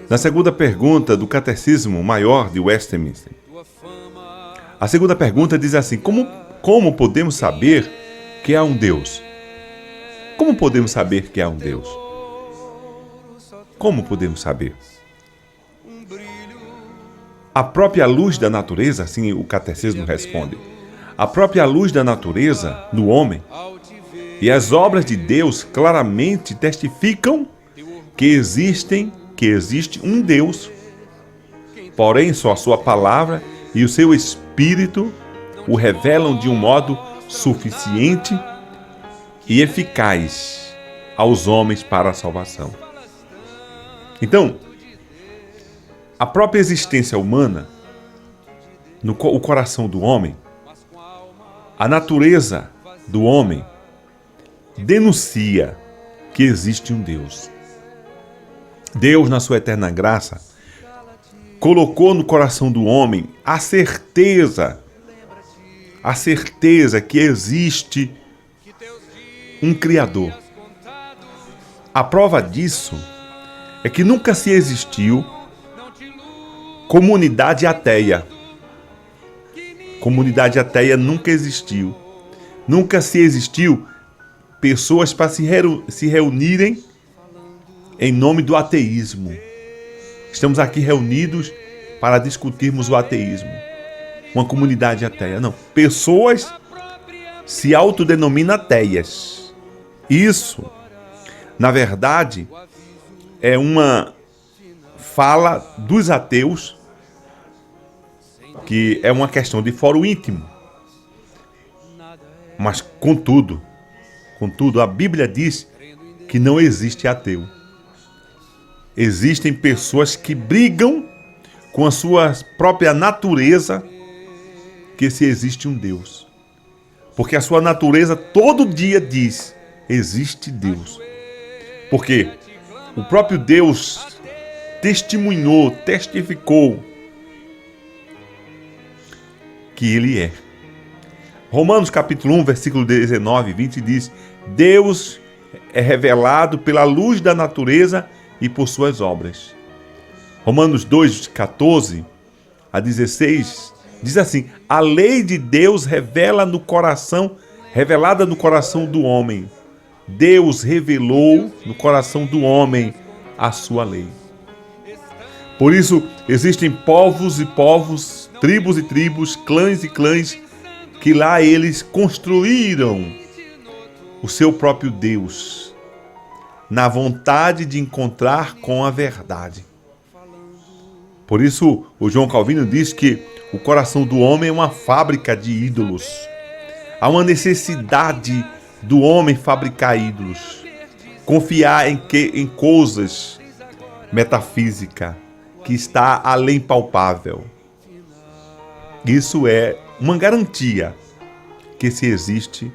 Na segunda pergunta do Catecismo Maior de Westminster, a segunda pergunta diz assim: como podemos saber que há um Deus? Como podemos saber que há um Deus? Como podemos saber? A própria luz da natureza, assim o Catecismo responde, a própria luz da natureza no homem e as obras de Deus claramente testificam que existe um Deus, porém só a sua palavra e o seu Espírito o revelam de um modo suficiente e eficaz aos homens para a salvação. Então, a própria existência humana, o coração do homem, a natureza do homem, denuncia que existe um Deus. Deus, na sua eterna graça, colocou no coração do homem a certeza que existe um Criador. A prova disso é que nunca se existiu comunidade ateia. Comunidade ateia nunca existiu. Nunca se existiu pessoas para se reunirem em nome do ateísmo. Estamos aqui reunidos para discutirmos o ateísmo. Uma comunidade ateia. Não. Pessoas se autodenominam ateias. Isso, na verdade, é uma fala dos ateus, que é uma questão de fórum íntimo. Mas, contudo, a Bíblia diz que não existe ateu. Existem pessoas que brigam com a sua própria natureza que se existe um Deus. Porque a sua natureza todo dia diz: existe Deus. Porque o próprio Deus testificou que Ele é. Romanos capítulo 1, versículo 19 e 20 diz: Deus é revelado pela luz da natureza e por suas obras. Romanos 2, 14 a 16 diz assim: a lei de Deus revelada no coração do homem. Deus revelou no coração do homem a sua lei. Por isso, existem povos e povos, tribos e tribos, clãs e clãs, que lá eles construíram o seu próprio Deus, na vontade de encontrar com a verdade. Por isso, o João Calvino diz que o coração do homem é uma fábrica de ídolos. Há uma necessidade do homem fabricar ídolos, confiar em coisas metafísicas, que está além palpável. Isso é uma garantia que se existe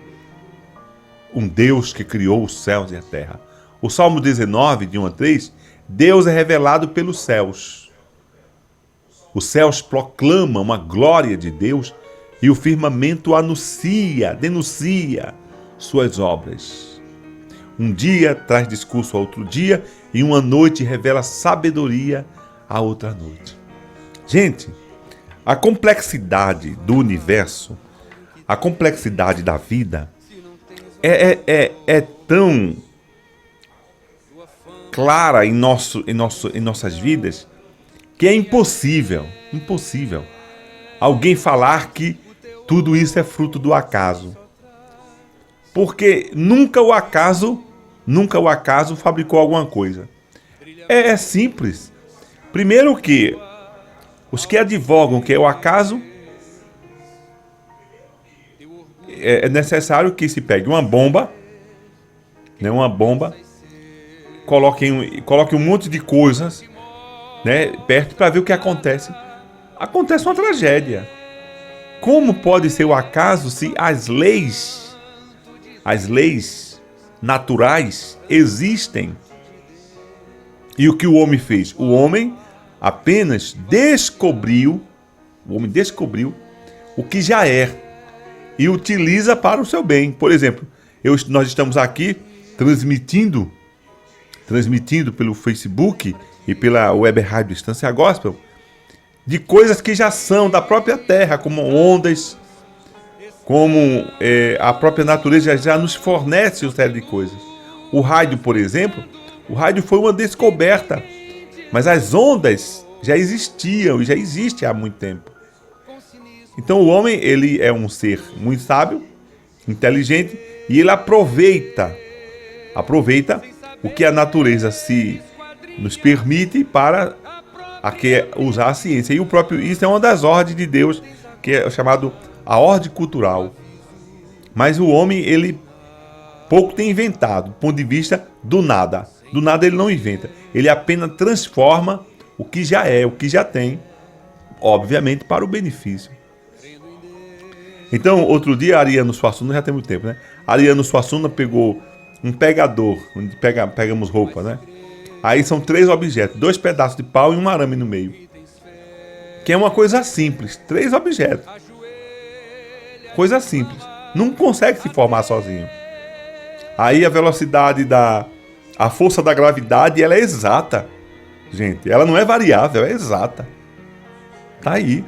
um Deus que criou os céus e a terra. O Salmo 19, de 1 a 3, Deus é revelado pelos céus. Os céus proclamam a glória de Deus e o firmamento denuncia suas obras. Um dia traz discurso a outro dia e uma noite revela sabedoria a outra noite. Gente, a complexidade do universo, a complexidade da vida é tão clara em nossas vidas que é impossível alguém falar que tudo isso é fruto do acaso. Porque nunca o acaso fabricou alguma coisa. É simples. Primeiro que os que advogam que é o acaso, é necessário que se pegue uma bomba, coloque um monte de coisas, perto para ver o que acontece. Acontece uma tragédia. Como pode ser o acaso se as leis naturais existem? E o que o homem fez? O homem apenas descobriu o que já é e utiliza para o seu bem. Por exemplo, nós estamos aqui transmitindo transmitindo pelo Facebook e pela web rádio Estância Gospel, de coisas que já são da própria terra, como ondas, como a própria natureza já nos fornece uma série de coisas. O rádio, por exemplo, o rádio foi uma descoberta, mas as ondas já existiam e já existem há muito tempo. Então o homem, ele é um ser muito sábio, inteligente, e ele aproveita o que a natureza nos permite para usar a ciência. E isso é uma das ordens de Deus, que é chamado a ordem cultural. Mas o homem, ele pouco tem inventado, do ponto de vista do nada. Do nada ele não inventa. Ele apenas transforma o que já tem, obviamente, para o benefício. Então, outro dia, a Ariano Suassuna, já tem muito tempo, né? A Ariano Suassuna pegou um pegador, onde pegamos roupa, né? Aí são 3 objetos, 2 pedaços de pau e um arame no meio. Que é uma coisa simples, 3 objetos. Coisa simples. Não consegue se formar sozinho. Aí a velocidade a força da gravidade, ela é exata. Gente, ela não é variável, é exata. Tá aí.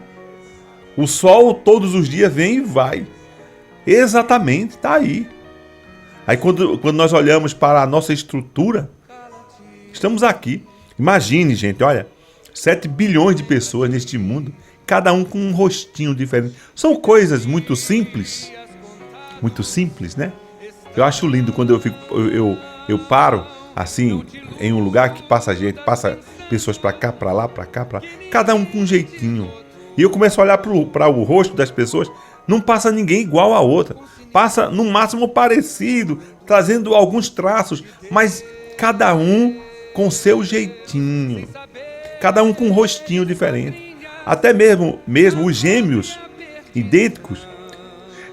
O sol todos os dias vem e vai. Exatamente, tá aí. Aí quando nós olhamos para a nossa estrutura, estamos aqui. Imagine, gente, olha, 7 bilhões de pessoas neste mundo, cada um com um rostinho diferente. São coisas muito simples, né? Eu acho lindo quando eu paro assim em um lugar que passa pessoas para cá, para lá, cada um com um jeitinho. E eu começo a olhar para o rosto das pessoas, não passa ninguém igual a outra. Passa no máximo parecido, trazendo alguns traços, mas cada um com seu jeitinho. Cada um com um rostinho diferente. Até mesmo os gêmeos idênticos.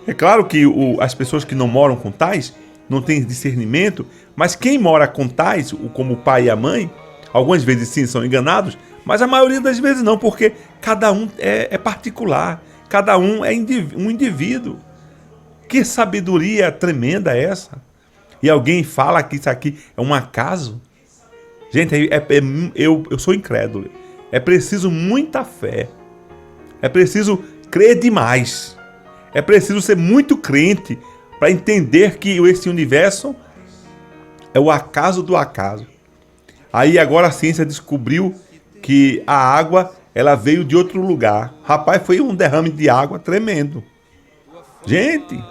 É claro que as pessoas que não moram com tais não têm discernimento, mas quem mora com tais, como o pai e a mãe, algumas vezes sim são enganados, mas a maioria das vezes não, porque cada um é particular, cada um é um indivíduo. Que sabedoria tremenda é essa? E alguém fala que isso aqui é um acaso? Gente, eu sou incrédulo. É preciso muita fé. É preciso crer demais. É preciso ser muito crente para entender que esse universo é o acaso do acaso. Aí agora a ciência descobriu que a água, ela veio de outro lugar. Rapaz, foi um derrame de água tremendo. Gente.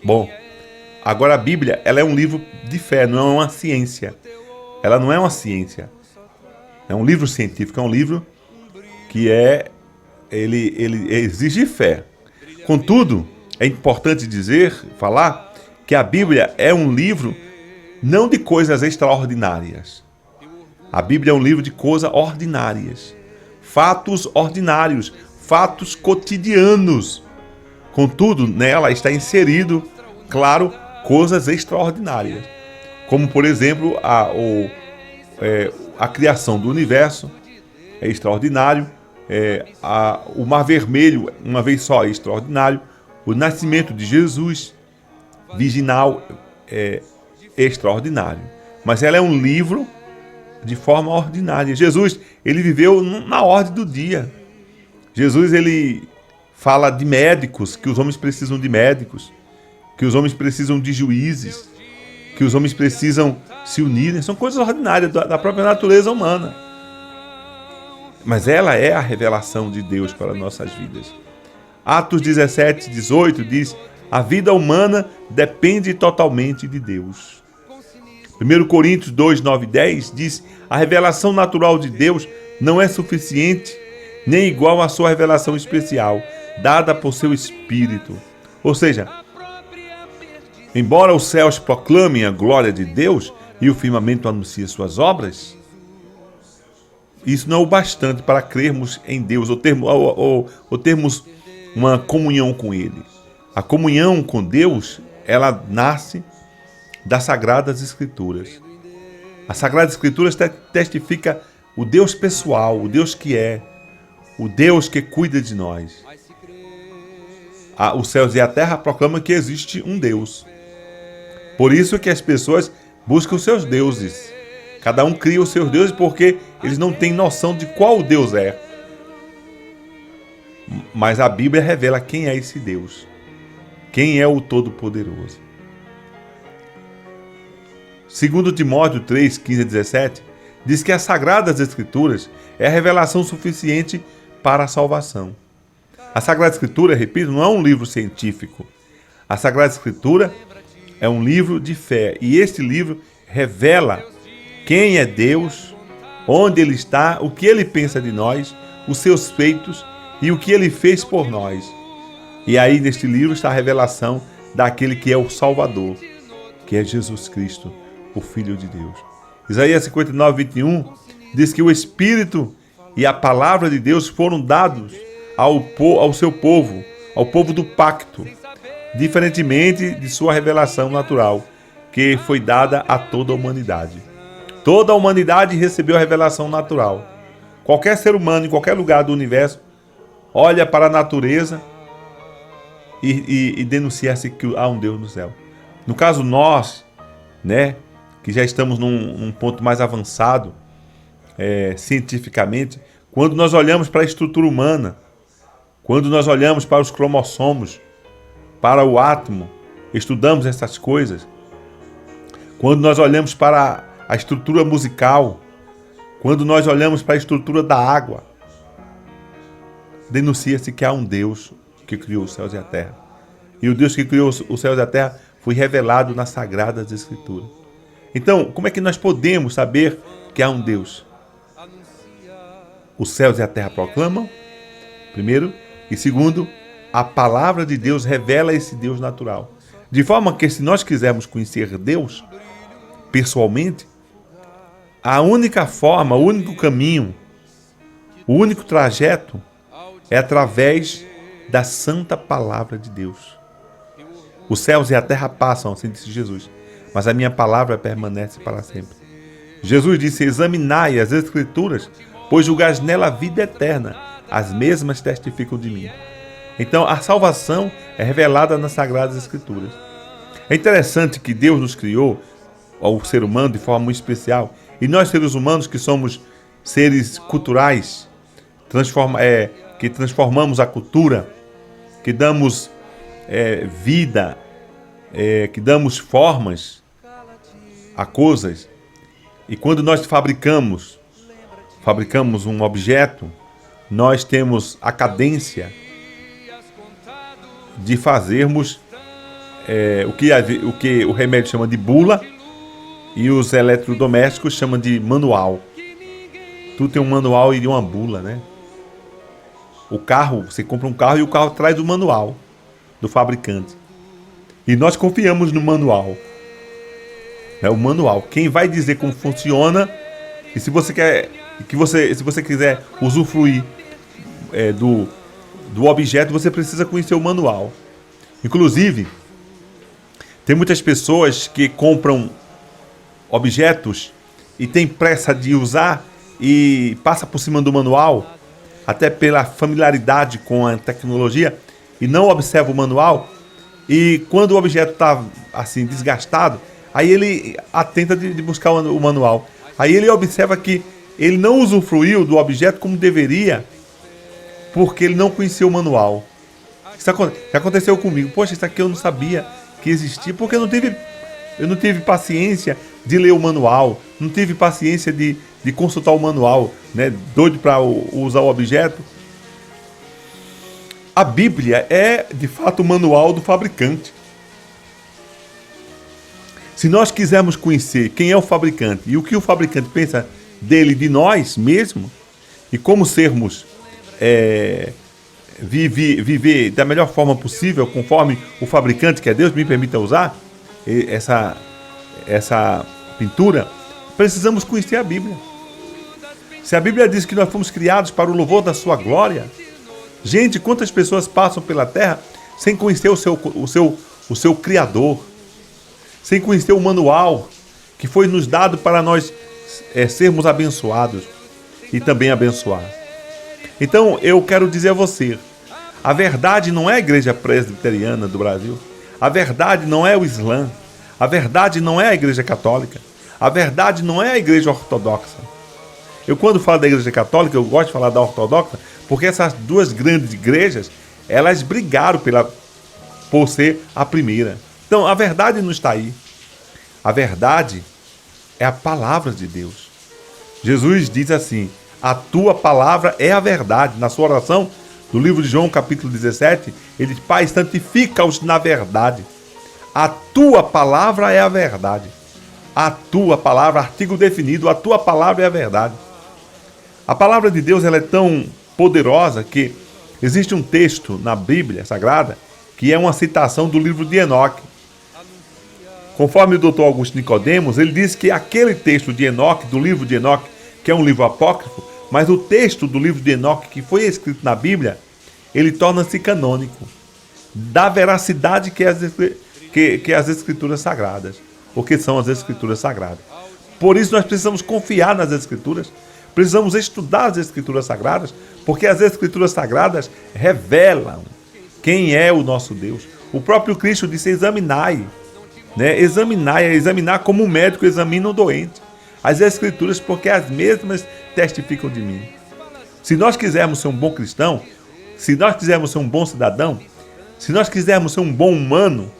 Bom, agora a Bíblia, ela é um livro de fé, não é uma ciência. Ela não é uma ciência. É um livro científico, é um livro que ele exige fé. Contudo, é importante falar que a Bíblia é um livro não de coisas extraordinárias. A Bíblia é um livro de coisas ordinárias. Fatos ordinários, fatos cotidianos. Contudo, nela está inserido, claro, coisas extraordinárias. Como, por exemplo, a criação do universo é extraordinário. O Mar Vermelho, uma vez só, é extraordinário. O nascimento de Jesus, virginal, é extraordinário. Mas ela é um livro de forma ordinária. Jesus, ele viveu na ordem do dia. Jesus, ele fala de médicos, que os homens precisam de médicos, que os homens precisam de juízes, que os homens precisam se unirem. São coisas ordinárias da própria natureza humana. Mas ela é a revelação de Deus para nossas vidas. Atos 17, 18 diz: a vida humana depende totalmente de Deus. 1 Coríntios 2, 9 e 10 diz: a revelação natural de Deus não é suficiente, nem igual à sua revelação especial, dada por seu Espírito. Ou seja, embora os céus proclamem a glória de Deus e o firmamento anuncie suas obras, isso não é o bastante para crermos em Deus ou termos uma comunhão com Ele. A comunhão com Deus, ela nasce das Sagradas Escrituras. As Sagradas Escrituras testifica o Deus pessoal, o Deus que é, o Deus que cuida de nós. Os céus e a terra proclamam que existe um Deus. Por isso que as pessoas buscam os seus deuses. Cada um cria os seus deuses porque eles não têm noção de qual Deus é. Mas a Bíblia revela quem é esse Deus. Quem é o Todo-Poderoso. Segundo Timóteo 3, 15 a 17, diz que as Sagradas Escrituras é a revelação suficiente para a salvação. A Sagrada Escritura, repito, não é um livro científico. A Sagrada Escritura é um livro de fé. E este livro revela quem é Deus, onde Ele está, o que Ele pensa de nós, os seus feitos e o que Ele fez por nós. E aí neste livro está a revelação daquele que é o Salvador, que é Jesus Cristo, o Filho de Deus. Isaías 59, 21 diz que o Espírito e a palavra de Deus foram dados ao seu povo, ao povo do pacto, diferentemente de sua revelação natural, que foi dada a toda a humanidade. Toda a humanidade recebeu a revelação natural. Qualquer ser humano, em qualquer lugar do universo, olha para a natureza e denuncia-se que há um Deus no céu. No caso, nós, que já estamos num ponto mais avançado, cientificamente, quando nós olhamos para a estrutura humana, quando nós olhamos para os cromossomos, para o átomo, estudamos essas coisas. Quando nós olhamos para a estrutura musical, quando nós olhamos para a estrutura da água, denuncia-se que há um Deus que criou os céus e a terra. E o Deus que criou os céus e a terra foi revelado nas Sagradas Escrituras. Então, como é que nós podemos saber que há um Deus? Os céus e a terra proclamam, primeiro, e segundo, a palavra de Deus revela esse Deus natural. De forma que, se nós quisermos conhecer Deus pessoalmente, a única forma, o único caminho, o único trajeto é através da santa palavra de Deus. Os céus e a terra passam, assim disse Jesus, mas a minha palavra permanece para sempre. Jesus disse: examinai as Escrituras, pois julgais nela a vida eterna, as mesmas testificam de mim. Então, a salvação é revelada nas Sagradas Escrituras. É interessante que Deus nos criou, o ser humano, de forma muito especial, e nós, seres humanos, que somos seres culturais, que transformamos a cultura, que damos vida, que damos formas a coisas, e quando nós fabricamos um objeto, nós temos a cadência de fazermos o que o remédio chama de bula e os eletrodomésticos chamam de manual. Tudo tem um manual e uma bula, O carro, você compra um carro e o carro traz o manual do fabricante. E nós confiamos no manual. O manual. Quem vai dizer como funciona, e se você quiser usufruir do objeto, você precisa conhecer o manual. Inclusive, tem muitas pessoas que compram objetos e tem pressa de usar e passa por cima do manual, até pela familiaridade com a tecnologia, e não observa o manual. E quando o objeto está assim desgastado, aí ele atenta de buscar o manual. Aí ele observa que ele não usufruiu do objeto como deveria, porque ele não conhecia o manual. Isso já aconteceu comigo. Poxa, isso aqui eu não sabia que existia, porque eu não tive paciência de ler o manual, não tive paciência de consultar o manual, doido para usar o objeto. A Bíblia é, de fato, o manual do fabricante. Se nós quisermos conhecer quem é o fabricante e o que o fabricante pensa dele, de nós mesmos, e como sermos viver da melhor forma possível, conforme o fabricante, que é Deus, me permita usar essa pintura, precisamos conhecer a Bíblia. Se a Bíblia diz que nós fomos criados para o louvor da sua glória, gente, quantas pessoas passam pela terra sem conhecer o seu Criador, sem conhecer o manual que foi nos dado para nós sermos abençoados e também abençoar. Então, eu quero dizer a você, a verdade não é a Igreja Presbiteriana do Brasil, a verdade não é o Islã, A verdade não é a Igreja Católica. A verdade não é a Igreja Ortodoxa. Eu, quando falo da Igreja Católica, eu gosto de falar da Ortodoxa, porque essas duas grandes igrejas, elas brigaram por ser a primeira. Então, a verdade não está aí. A verdade é a palavra de Deus. Jesus diz assim: a tua palavra é a verdade. Na sua oração, no livro de João, capítulo 17, ele diz: Pai, santifica-os na verdade. A tua palavra é a verdade. A tua palavra, artigo definido, a tua palavra é a verdade. A palavra de Deus, ela é tão poderosa que existe um texto na Bíblia Sagrada que é uma citação do livro de Enoque. Conforme o Dr. Augusto Nicodemos, ele diz que aquele texto de Enoque, do livro de Enoque, que é um livro apócrifo, mas o texto do livro de Enoque que foi escrito na Bíblia, ele torna-se canônico, da veracidade que as Escrituras Sagradas, o que são as Escrituras Sagradas. Por isso nós precisamos confiar nas Escrituras, precisamos estudar as Escrituras Sagradas, porque as Escrituras Sagradas revelam quem é o nosso Deus. O próprio Cristo disse: examinai, né? Examinar como um médico examina o doente. As Escrituras, porque as mesmas testificam de mim. Se nós quisermos ser um bom cristão, se nós quisermos ser um bom cidadão, se nós quisermos ser um bom humano,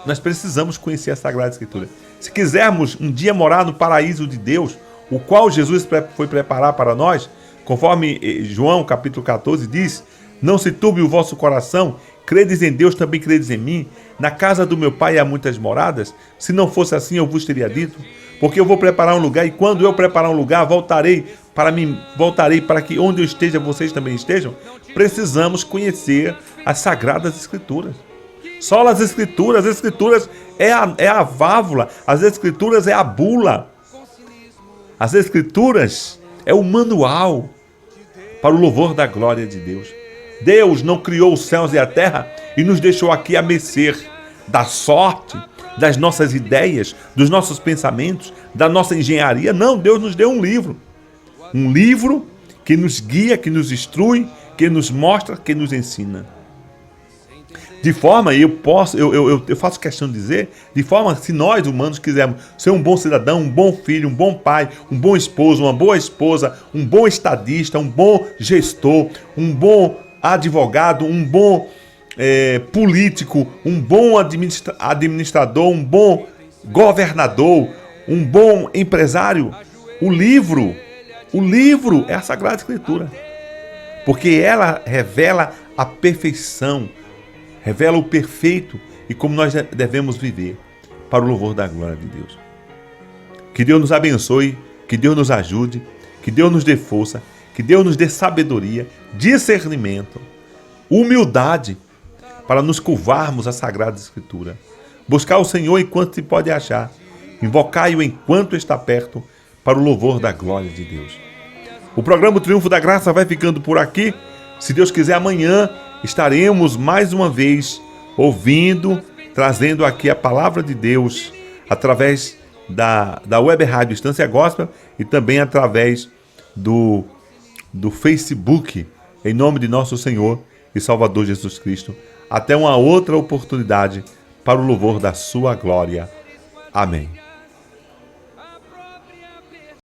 nós precisamos conhecer a Sagrada Escritura. Se quisermos um dia morar no paraíso de Deus, o qual Jesus foi preparar para nós, conforme João capítulo 14 diz: não se turbe o vosso coração, credes em Deus, também credes em mim. Na casa do meu Pai há muitas moradas. Se não fosse assim, eu vos teria dito. Porque eu vou preparar um lugar, e quando eu preparar um lugar, voltarei para que onde eu esteja, vocês também estejam. Precisamos conhecer as Sagradas Escrituras. Só as Escrituras é a válvula, as Escrituras é a bula. As Escrituras é o manual para o louvor da glória de Deus. Deus não criou os céus e a terra e nos deixou aqui a mercê da sorte, das nossas ideias, dos nossos pensamentos, da nossa engenharia. Não, Deus nos deu um livro. Um livro que nos guia, que nos instrui, que nos mostra, que nos ensina. De forma, eu faço questão de dizer, de forma que se nós humanos quisermos ser um bom cidadão, um bom filho, um bom pai, um bom esposo, uma boa esposa, um bom estadista, um bom gestor, um bom advogado, um bom político, um bom administrador, um bom governador, um bom empresário, o livro é a Sagrada Escritura, porque ela revela a perfeição, revela o perfeito e como nós devemos viver para o louvor da glória de Deus. Que Deus nos abençoe, que Deus nos ajude, que Deus nos dê força, que Deus nos dê sabedoria, discernimento, humildade para nos curvarmos à Sagrada Escritura. Buscar o Senhor enquanto se pode achar, invocai-o enquanto está perto, para o louvor da glória de Deus. O programa Triunfo da Graça vai ficando por aqui. Se Deus quiser, amanhã estaremos mais uma vez ouvindo, trazendo aqui a palavra de Deus através da Web Rádio Estância Gospel e também através do Facebook, em nome de nosso Senhor e Salvador Jesus Cristo. Até uma outra oportunidade para o louvor da sua glória. Amém.